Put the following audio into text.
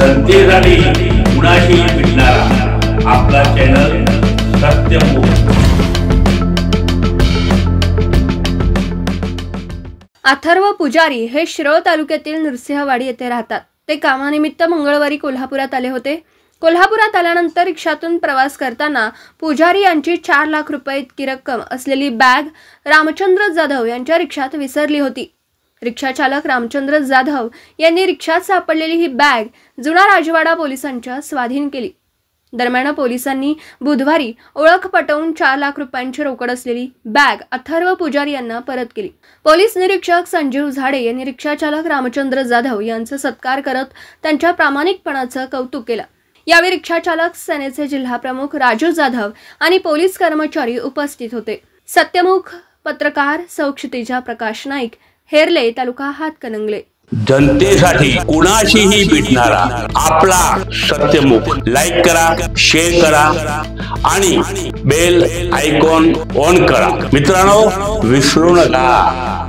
जनतेसाठी कुणाशी भेटणारा आपला चॅनल सत्यमुख। अथर्व पुजारी हे शिरोळ तालुक्यातील नरसिंहवाडी येथे राहतात। ते कामानिमित्त मंगळवारी कोल्हापुरात आले होते। कोल्हापुरात आल्यानंतर रिक्षातून प्रवास करताना पुजारी यांची 4 लाख रुपये इतकी रक्कम असलेली बॅग रामचंद्र जाधव यांच्या रिक्षात विसरली होती। रिक्षा चालक रामचंद्र जाधव यांनी रिक्षात सापडलेली ही बॅग जुना राजवाडा पोलिसांच्या स्वाधीन केली। दरम्यान पोलिसांनी बुधवारी ओळख पटवून 4 लाख रुपयांची रोकड असलेली बॅग अथर्व पुजारी यांना परत केली। पोलीस निरीक्षक संजीव झाडे यांनी रिक्षा चालक रामचंद्र जाधव यांचा सत्कार करत त्यांच्या प्रामाणिकपणाचं कौतुक केलं। यावेळी रिक्षा चालक सेनेचे जिल्हा प्रमुख राजू जाधव आणि पोलीस कर्मचारी उपस्थित होते। सत्यमुख पत्रकार क्षितिजा प्रकाश नाईक, हेरले, तालुका हातकणंगले। जनतेसाठी कुणाशीही भेटणारा आपला सत्यमुख। लाईक करा, शेअर करा आणि बेल आयकॉन ऑन करा। मित्रांनो, विसरू नका।